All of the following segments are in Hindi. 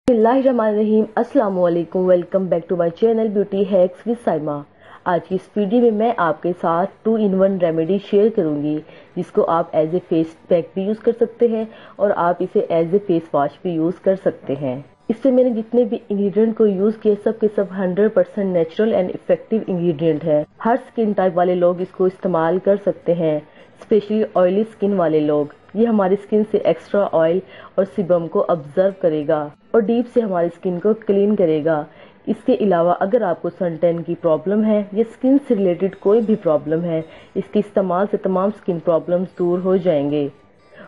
बिस्मिल्लाहिर्रहमानिर्रहीम। अस्सलाम वालेकुम। Welcome back to my channel beauty hacks with Saima. आज की इस वीडियो में मैं आपके साथ 2 in 1 रेमेडी शेयर करूंगी, जिसको आप एज ए फेस पैक भी यूज कर सकते हैं और आप इसे एज ए फेस वॉश भी यूज कर सकते हैं। इससे मैंने जितने भी इंग्रेडिएंट को यूज किए सब के सब 100% नेचुरल एंड इफेक्टिव इंग्रेडिएंट है। हर स्किन टाइप वाले लोग इसको इस्तेमाल कर सकते हैं, स्पेशली ऑयली स्किन वाले लोग। ये हमारी स्किन से एक्स्ट्रा ऑयल और सीबम को ऑब्जर्व करेगा और डीप से हमारी स्किन को क्लीन करेगा। इसके अलावा अगर आपको सन टैन की प्रॉब्लम है या स्किन से रिलेटेड कोई भी प्रॉब्लम है, इसके इस्तेमाल से तमाम स्किन प्रॉब्लम्स दूर हो जाएंगे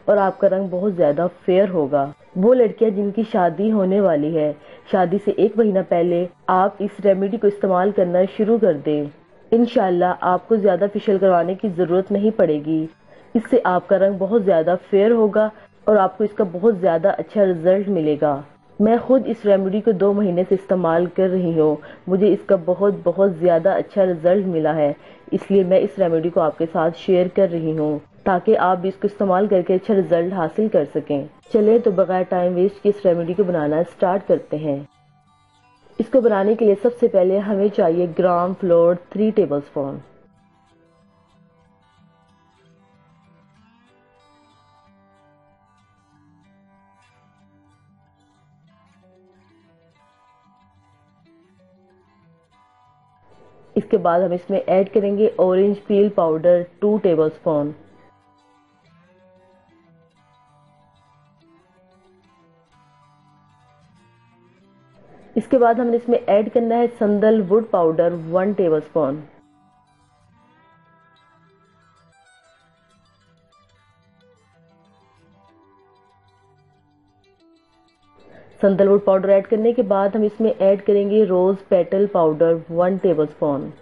और आपका रंग बहुत ज्यादा फेयर होगा। वो लड़कियां जिनकी शादी होने वाली है, शादी से 1 महीना पहले आप इस रेमेडी को इस्तेमाल करना शुरू कर दें। इंशाल्लाह आपको ज्यादा फेशियल करवाने की जरूरत नहीं पड़ेगी। इससे आपका रंग बहुत ज्यादा फेयर होगा और आपको इसका बहुत ज्यादा अच्छा रिजल्ट मिलेगा। मैं खुद इस रेमेडी को 2 महीने से इस्तेमाल कर रही हूँ। मुझे इसका बहुत ज्यादा अच्छा रिजल्ट मिला है, इसलिए मैं इस रेमेडी को आपके साथ शेयर कर रही हूँ ताकि आप भी इसको इस्तेमाल करके अच्छा रिजल्ट हासिल कर सकें। चले तो बगैर टाइम वेस्ट के इस रेमेडी को बनाना स्टार्ट करते हैं। इसको बनाने के लिए सबसे पहले हमें चाहिए ग्राम फ्लोर 3 टेबलस्पून। इसके बाद हम इसमें ऐड करेंगे ऑरेंज पील पाउडर 2 टेबलस्पून। इसके बाद हमने इसमें ऐड करना है संदलवुड पाउडर 1 टेबलस्पून। संदलवुड पाउडर ऐड करने के बाद हम इसमें ऐड करेंगे रोज पेटल पाउडर 1 टेबलस्पून।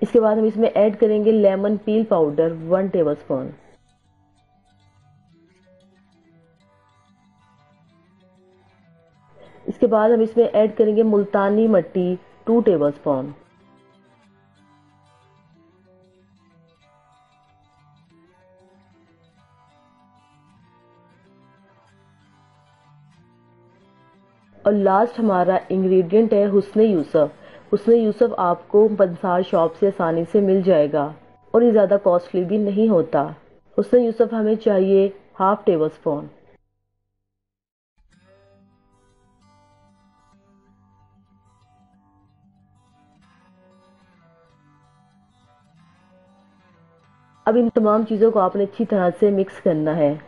इसके बाद हम इसमें ऐड करेंगे लेमन पील पाउडर 1 टेबलस्पून। इसके बाद हम इसमें ऐड करेंगे मुल्तानी मिट्टी 2 टेबलस्पून। और लास्ट हमारा इंग्रेडिएंट है हुस्न यूसुफ। हुस्न यूसुफ आपको पंसार शॉप से आसानी से मिल जाएगा और ये ज्यादा कॉस्टली भी नहीं होता। हुस्न यूसुफ हमें चाहिए 1/2 टेबलस्पून। अब इन तमाम चीजों को आपने अच्छी तरह से मिक्स करना है।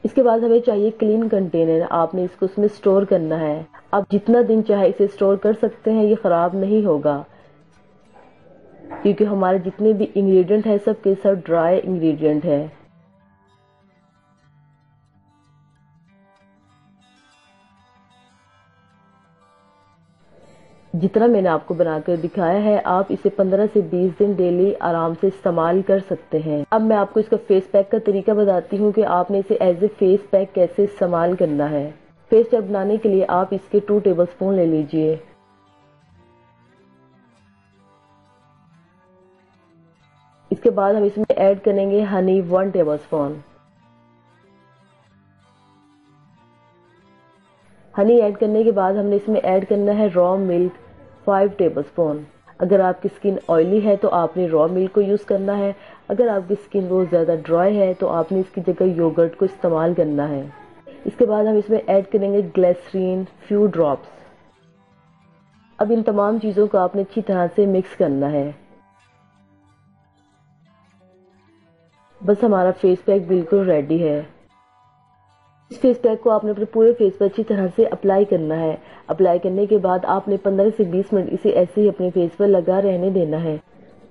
इसके बाद हमें चाहिए क्लीन कंटेनर। आपने इसको उसमें स्टोर करना है। आप जितना दिन चाहे इसे स्टोर कर सकते हैं, ये खराब नहीं होगा क्योंकि हमारे जितने भी इंग्रेडिएंट है सब के सब ड्राई इंग्रेडिएंट है। जितना मैंने आपको बनाकर दिखाया है, आप इसे 15 से 20 दिन डेली आराम से इस्तेमाल कर सकते हैं। अब मैं आपको इसका फेस पैक का तरीका बताती हूँ कि आपने इसे एज ए फेस पैक कैसे इस्तेमाल करना है। फेस पैक बनाने के लिए आप इसके 2 टेबलस्पून ले लीजिए। इसके बाद हम इसमें ऐड करेंगे हनी 1 टेबलस्पून। हनी ऐड करने के बाद हमने इसमें ऐड करना है रॉ मिल्क 5 टेबलस्पून। अगर आपकी स्किन ऑयली है तो आपने रॉ मिल्क को यूज करना है। अगर आपकी स्किन बहुत ज्यादा ड्राई है तो आपने इसकी जगह योगर्ट को इस्तेमाल करना है। इसके बाद हम इसमें ऐड करेंगे ग्लिसरीन फ्यू ड्रॉप्स। अब इन तमाम चीजों को आपने अच्छी तरह से मिक्स करना है। बस हमारा फेस पैक बिल्कुल रेडी है। इस फेस पैक को आपने अपने पूरे फेस पर अच्छी तरह से अप्लाई करना है। अप्लाई करने के बाद आपने 15 से 20 मिनट इसे ऐसे ही अपने फेस पर लगा रहने देना है।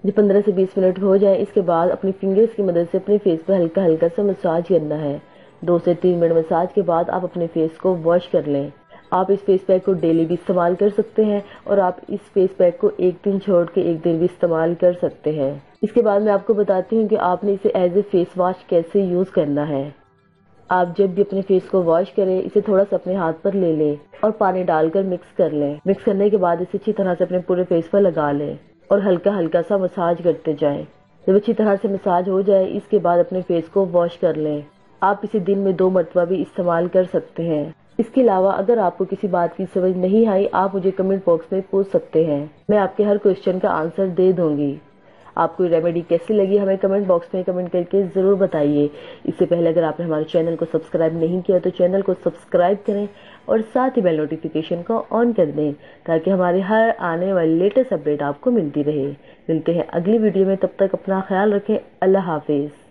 जब 15 से 20 मिनट हो जाए, इसके बाद अपनी फिंगर्स की मदद से अपने फेस पर हल्का हल्का सा मसाज करना है। 2 से 3 मिनट मसाज के बाद आप अपने फेस को वॉश कर लें। आप इस फेस पैक को डेली भी इस्तेमाल कर सकते हैं और आप इस फेस पैक को एक दिन छोड़ के एक दिन भी इस्तेमाल कर सकते हैं। इसके बाद मैं आपको बताती हूँ कि आपने इसे एज ए फेस वॉश कैसे यूज करना है। आप जब भी अपने फेस को वॉश करें, इसे थोड़ा सा अपने हाथ पर ले लें और पानी डालकर मिक्स कर लें। मिक्स करने के बाद इसे अच्छी तरह से अपने पूरे फेस पर लगा लें और हल्का हल्का सा मसाज करते जाएं। जब अच्छी तरह से मसाज हो जाए इसके बाद अपने फेस को वॉश कर लें। आप इसे दिन में 2 मरतबा भी इस्तेमाल कर सकते हैं। इसके अलावा अगर आपको किसी बात की समझ नहीं आई आप मुझे कमेंट बॉक्स में पूछ सकते हैं, मैं आपके हर क्वेश्चन का आंसर दे दूंगी। आपको रेमेडी कैसी लगी हमें कमेंट बॉक्स में कमेंट करके ज़रूर बताइए। इससे पहले अगर आपने हमारे चैनल को सब्सक्राइब नहीं किया तो चैनल को सब्सक्राइब करें और साथ ही बेल नोटिफिकेशन को ऑन कर दें ताकि हमारे हर आने वाली लेटेस्ट अपडेट आपको मिलती रहे। मिलते हैं अगली वीडियो में, तब तक अपना ख्याल रखें। अल्लाह हाफिज़।